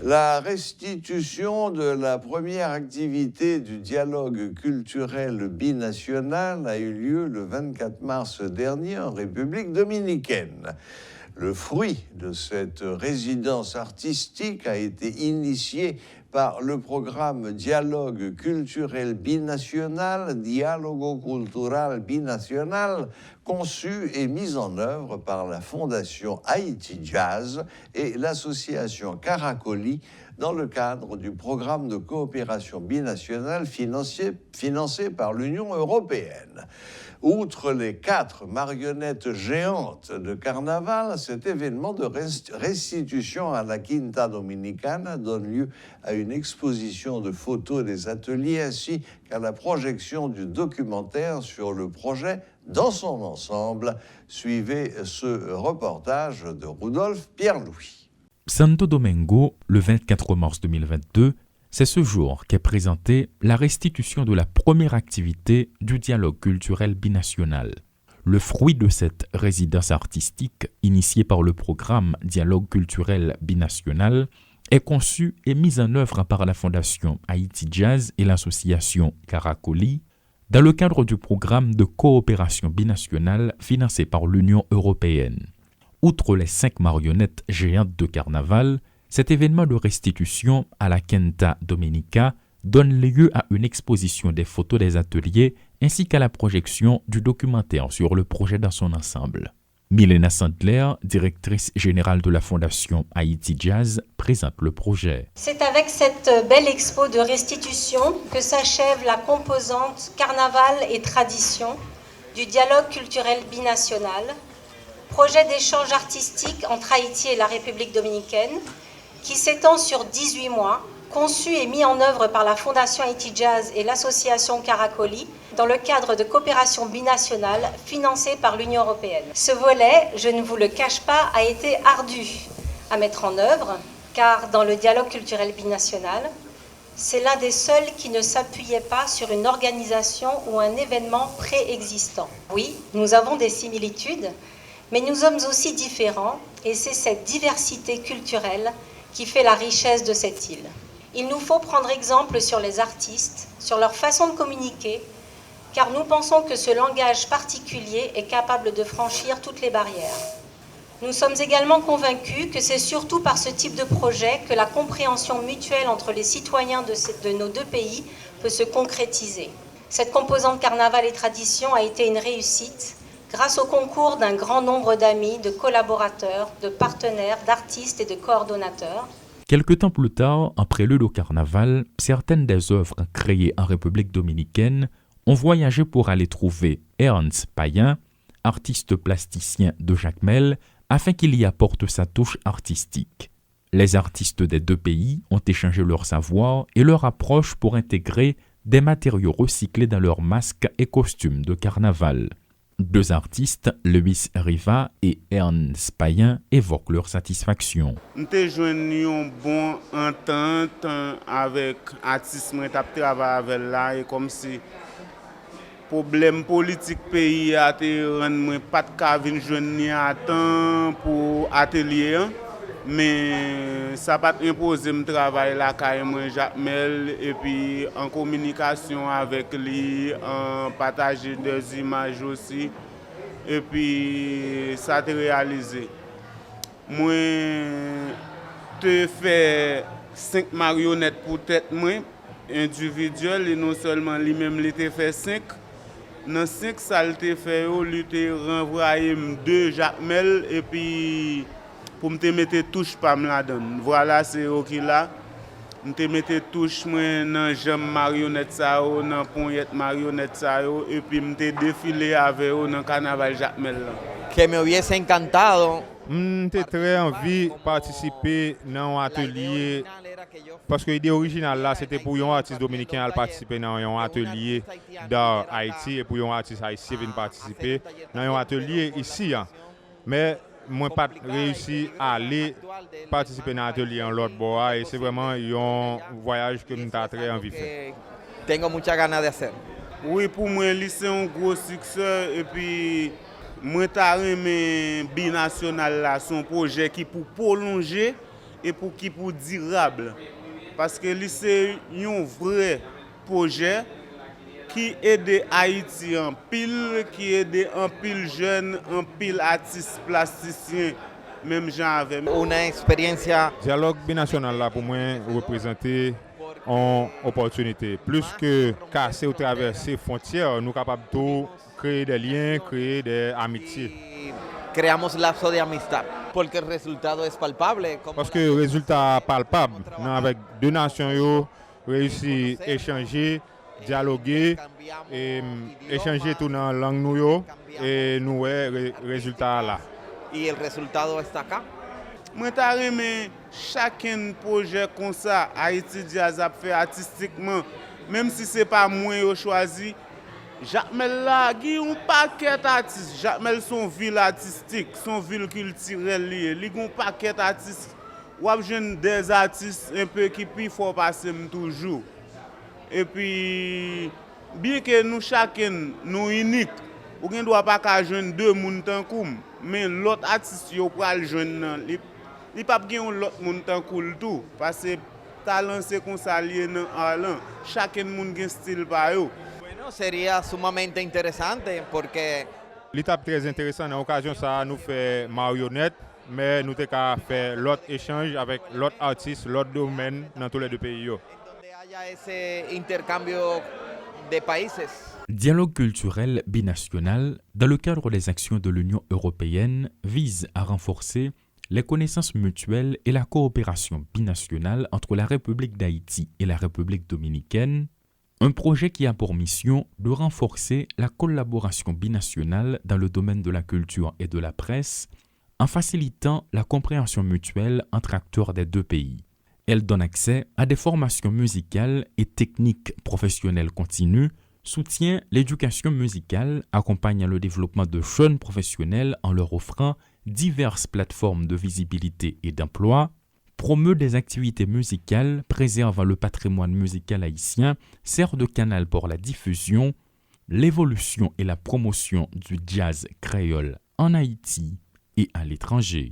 La restitution de la première activité du dialogue culturel binational a eu lieu le 24 mars dernier en République dominicaine. Le fruit de cette résidence artistique a été initié par le programme Dialogue culturel binational, Diálogo Cultural Binacional, conçu et mis en œuvre par la Fondation Haïti Jazz et l'association Caracoli dans le cadre du programme de coopération binationale financé par l'Union européenne. Outre les 4 marionnettes géantes de carnaval, cet événement de restitution à la Quinta Dominicana donne lieu à une exposition de photos des ateliers ainsi qu'à la projection du documentaire sur le projet dans son ensemble. Suivez ce reportage de Rudolph Pierre-Louis. Santo Domingo, le 24 mars 2022, c'est ce jour qu'est présentée la restitution de la première activité du dialogue culturel binational. Le fruit de cette résidence artistique, initiée par le programme Dialogue culturel binational, est conçu et mis en œuvre par la Fondation Haïti Jazz et l'association Caracoli dans le cadre du programme de coopération binationale financé par l'Union européenne. Outre les 5 marionnettes géantes de carnaval, cet événement de restitution à la Quinta Dominica donne lieu à une exposition des photos des ateliers ainsi qu'à la projection du documentaire sur le projet dans son ensemble. Milena Sandler, directrice générale de la Fondation Haïti Jazz, présente le projet. C'est avec cette belle expo de restitution que s'achève la composante carnaval et tradition du dialogue culturel binational, projet d'échange artistique entre Haïti et la République dominicaine, qui s'étend sur 18 mois, conçu et mis en œuvre par la Fondation Haïti Jazz et l'association Caracoli dans le cadre de coopération binationale financée par l'Union européenne. Ce volet, je ne vous le cache pas, a été ardu à mettre en œuvre, car dans le dialogue culturel binational, c'est l'un des seuls qui ne s'appuyait pas sur une organisation ou un événement préexistant. Oui, nous avons des similitudes, mais nous sommes aussi différents, et c'est cette diversité culturelle qui fait la richesse de cette île. Il nous faut prendre exemple sur les artistes, sur leur façon de communiquer, car nous pensons que ce langage particulier est capable de franchir toutes les barrières. Nous sommes également convaincus que c'est surtout par ce type de projet que la compréhension mutuelle entre les citoyens de nos 2 pays peut se concrétiser. Cette composante carnaval et tradition a été une réussite grâce au concours d'un grand nombre d'amis, de collaborateurs, de partenaires, d'artistes et de coordonnateurs. Quelque temps plus tard, en prélude au carnaval, certaines des œuvres créées en République dominicaine ont voyagé pour aller trouver Ernst Payen, artiste plasticien de Jacmel, afin qu'il y apporte sa touche artistique. Les artistes des 2 pays ont échangé leur savoir et leur approche pour intégrer des matériaux recyclés dans leurs masques et costumes de carnaval. 2 artistes, Luis Riva et Ernst Payen, évoquent leur satisfaction. Nous avons joué une bonne entente avec l'artiste qui a travaillé avec là, et comme si le problème politique pays a été rendu pas de venir à temps pour l'atelier. Mais ça n'a pas imposé mon travail là carrément Jacmel, et puis en communication avec lui, en partager des images aussi, et puis ça a été réalisé. Moi te fait 5 marionnettes pour tête moi individuelle, et non seulement lui-même il te fait 5. Dans 5 ça il te fait lui te renvoyer 2 Jacmel, et puis pour me mettre touche pas me la donne. Voilà, c'est OK là. Me mettre touche moi dans jambe marionnette ça dans poignette marionnette ça, et puis me défiler avec dans carnaval Jacmel là. Que me hubiese encantado. J'ai très envie de participer dans un atelier parce que l'idée originale là c'était pour un artiste dominicain à participer dans un atelier dans Haïti et pour un artiste haïtien venir participer dans un atelier ici. Mais moi pas réussi à aller participer dans l'atelier en l'autre bord, et c'est vraiment un voyage que nous avons très envie de faire. Tengo muchas ganas de hacer. Oui, pour moi c'est un gros succès, et puis moi t'as aimé binational là, son projet qui pour prolonger et pour qui pour durable. Parce que c'est un vrai projet qui aide Haïti en pile, qui aide en pile jeunes, en pile artistes plasticiens, même gens avec. Una experiencia. Dialogue binational là pour moi représenter une opportunité. Plus que casser ou traverser frontières, nous sommes capables de créer des liens, créer des amitiés. Creamos lazo de amistad, porque el resultado es palpable. Parce que le résultat est palpable. Nous, avec deux nations, yo réussi à échanger, dialoguer, et échanger tout dans la langue nous et nous le résultat là. Y el resultado está acá. Moi, j'aime chacun projet comme ça, Haïti Jazz a fait artistiquement, même si ce n'est pas moi qui ai choisi. Jacmel là, il y a un paquet d'artistes. Jacmel son ville artistique, son ville culturelle liée. Il y a un paquet d'artistes. Ou des artistes un peu qui plus fort passer toujours. Et puis, bien que nous chacun nous unique, ou ne doit pas qu'à joindre deux monde tant comme, mais l'autre artiste yo pral joindre, il pas gen l'autre monde tant cool tout parce que talent c'est qu'on s'allie dans allant. Chacun monde gen style pa yo. Bueno, sería sumamente interesante porque L'étape très intéressante dans l'occasion ça nous fait marionnette, mais nous avons fait l'autre échange avec l'autre artiste, l'autre domaine dans tous les deux pays. donde haya ese intercambio de países. Dialogue culturel binational, dans le cadre des actions de l'Union européenne, vise à renforcer les connaissances mutuelles et la coopération binationale entre la République d'Haïti et la République dominicaine, un projet qui a pour mission de renforcer la collaboration binationale dans le domaine de la culture et de la presse en facilitant la compréhension mutuelle entre acteurs des deux pays. Elle donne accès à des formations musicales et techniques professionnelles continues, soutient l'éducation musicale, accompagne le développement de jeunes professionnels en leur offrant diverses plateformes de visibilité et d'emploi, promeut des activités musicales, préserve le patrimoine musical haïtien, sert de canal pour la diffusion, l'évolution et la promotion du jazz créole en Haïti et à l'étranger.